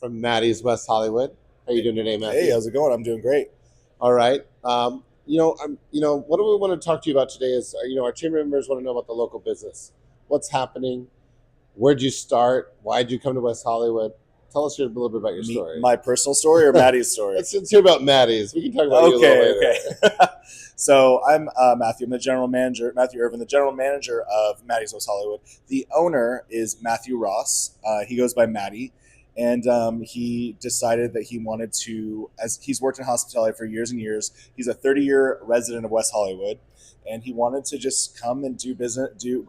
from Mattie's West Hollywood. How you doing today, Mattie? Hey, how's it going? I'm doing great. All right. What do we want to talk to you about today is, our chamber members want to know about the local business. What's happening? Where'd you start? Why'd you come to West Hollywood? Tell us a little bit about your story. My personal story or Maddie's story? Let's hear about Mattie's. We can talk about you a little Okay, later. okay. So I'm Matthew. I'm the general manager, Matthew Irvin, the general manager of Maddie's West Hollywood. The owner is Matthew Ross. He goes by Mattie. And he decided that he wanted to, as he's worked in hospitality for years and years, he's a 30-year resident of West Hollywood, and he wanted to just come and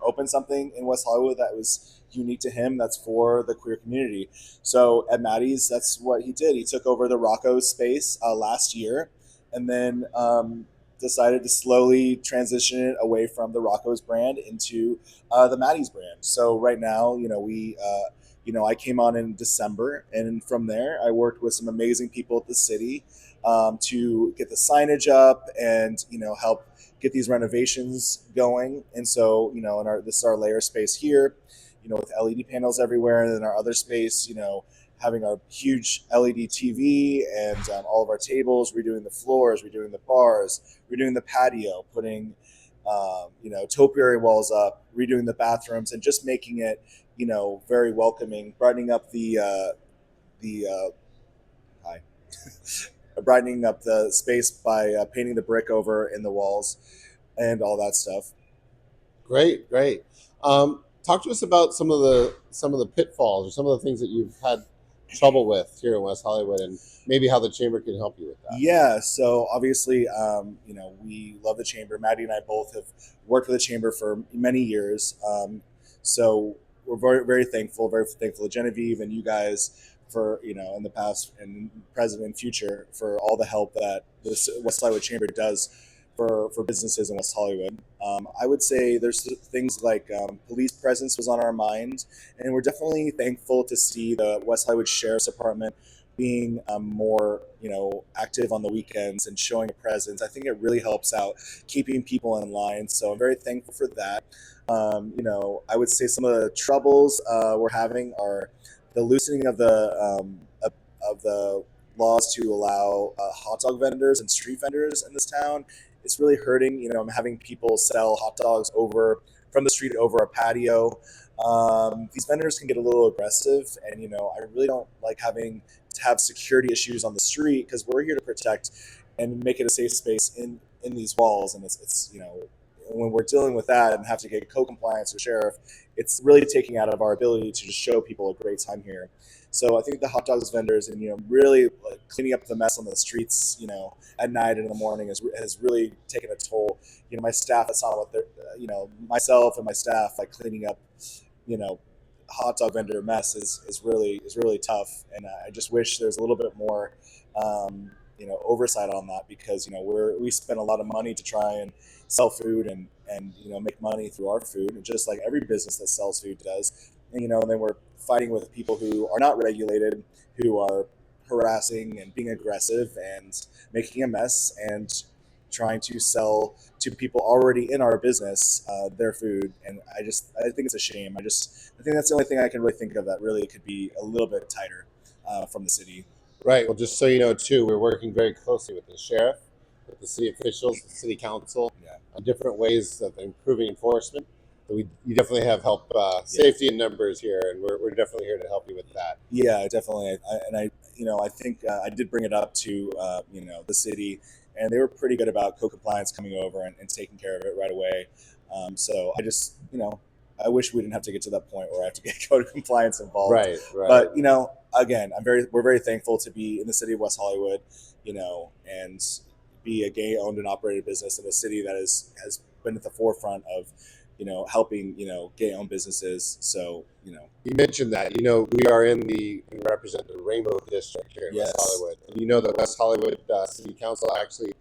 open something in West Hollywood that was unique to him, that's for the queer community. So at Maddie's, that's what he did. He took over the Rocco space last year, and then decided to slowly transition it away from the Rocco's brand into the Maddie's brand. So right now, I came on in December, and from there, I worked with some amazing people at the city to get the signage up and help get these renovations going. And so, this is our layer space here, with LED panels everywhere, and then our other space, having our huge LED TV and all of our tables, redoing the floors, redoing the bars, redoing the patio, putting topiary walls up, redoing the bathrooms, and just making it very welcoming, brightening up brightening up the space by painting the brick over in the walls and all that stuff. Great, great. Talk to us about some of the pitfalls or some of the things that you've had trouble with here in West Hollywood, and maybe how the chamber can help you with that. Yeah, so obviously, we love the chamber. Mattie and I both have worked with the chamber for many years. So we're very, very thankful to Genevieve and you guys for, in the past and present and future, for all the help that this West Hollywood Chamber does for businesses in West Hollywood. I would say there's things like police presence was on our mind, and we're definitely thankful to see the West Hollywood Sheriff's Department being more, active on the weekends and showing a presence. I think it really helps out keeping people in line. So I'm very thankful for that. I would say some of the troubles we're having are the loosening of the laws to allow hot dog vendors and street vendors in this town. It's really hurting. I'm having people sell hot dogs over from the street over a patio. These vendors can get a little aggressive, and I really don't like having to have security issues on the street, because we're here to protect and make it a safe space in these walls. And it's when we're dealing with that and have to get code compliance or sheriff, it's really taking out of our ability to just show people a great time here. So I think the hot dogs vendors and really cleaning up the mess on the streets at night and in the morning has really taken a toll. My staff, that's not what they're myself and my staff, like cleaning up hot dog vendor mess is really tough. And I just wish there's a little bit more oversight on that, because we spend a lot of money to try and sell food and make money through our food, just like every business that sells food does. And then we're fighting with people who are not regulated, who are harassing and being aggressive and making a mess and trying to sell to people already in our business their food. And I think it's a shame. I think that's the only thing I can really think of that really could be a little bit tighter from the city. Right. Well, just so you know, too, we're working very closely with the sheriff, with the city officials, the city council, on different ways of improving enforcement. So you definitely have help, safety in numbers here, and we're definitely here to help you with that. Yeah, definitely. I think I did bring it up to the city, and they were pretty good about co-compliance coming over and taking care of it right away. So I just I wish we didn't have to get to that point where I have to get code compliance involved. Right. But again, we're very thankful to be in the city of West Hollywood, and be a gay-owned and operated business in a city that has been at the forefront of helping gay-owned businesses. So you mentioned that we represent the Rainbow District here in West Hollywood. And the West Hollywood City Council actually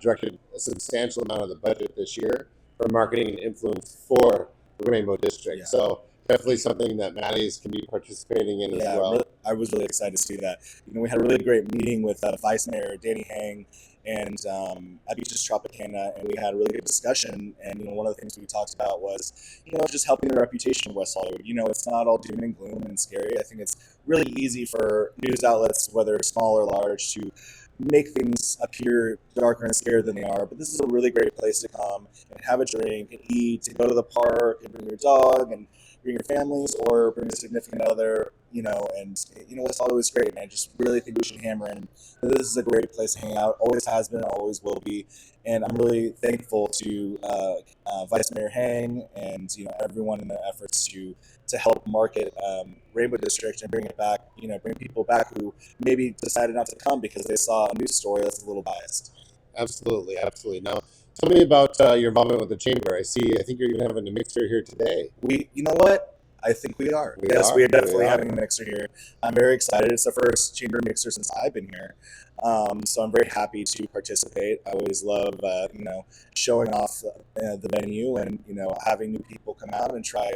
directed a substantial amount of the budget this year for marketing and influence for the Rainbow District. So definitely something that Mattie's can be participating in as well. I was really excited to see that. We had a really great meeting with Vice Mayor Danny Hang and at Beaches Tropicana, and we had a really good discussion. And one of the things we talked about was, just helping the reputation of West Hollywood. It's not all doom and gloom and scary. I think it's really easy for news outlets, whether small or large, to make things appear darker and scarier than they are. But this is a really great place to come and have a drink and eat, to go to the park and bring your dog and bring your families or bring a significant other, and West Hollywood is great, man. Just really think we should hammer in. This is a great place to hang out. Always has been, always will be. And I'm really thankful to Vice Mayor Hang and everyone in the efforts to help market Rainbow District and bring it back. Bring people back who maybe decided not to come because they saw a news story that's a little biased. Absolutely, absolutely. Now, tell me about your involvement with the chamber. I think you're even having a mixer here today. You know what? I think we are. We are definitely having a mixer here. I'm very excited. It's the first chamber mixer since I've been here. So I'm very happy to participate. I always love, showing off the venue and, having new people come out and try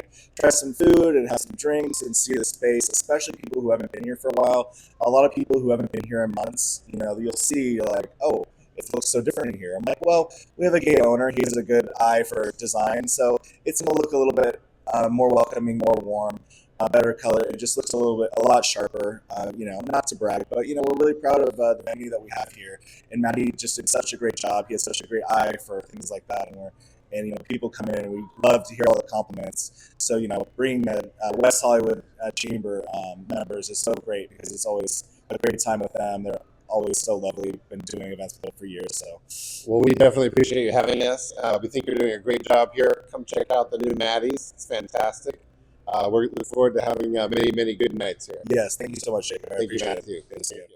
some food and have some drinks and see the space, especially people who haven't been here for a while. A lot of people who haven't been here in months, you'll see, you're like, oh, it looks so different in here. I'm like, well, we have a gay owner. He has a good eye for design, so it's going to look a little bit more welcoming, more warm, better color. It just looks a lot sharper. Not to brag, but we're really proud of the venue that we have here. And Mattie just did such a great job. He has such a great eye for things like that, and people come in and we love to hear all the compliments. So bringing the West Hollywood Chamber members is so great because it's always a great time with them. They're always so lovely. Been doing events with them for years. So, well, we definitely appreciate you having us. We think you're doing a great job here. Come check out the new Mattie's. It's fantastic. We're looking forward to having many good nights here. Yes, thank you so much, Jacob. I Thank you, appreciate Matthew. it. Good to see you.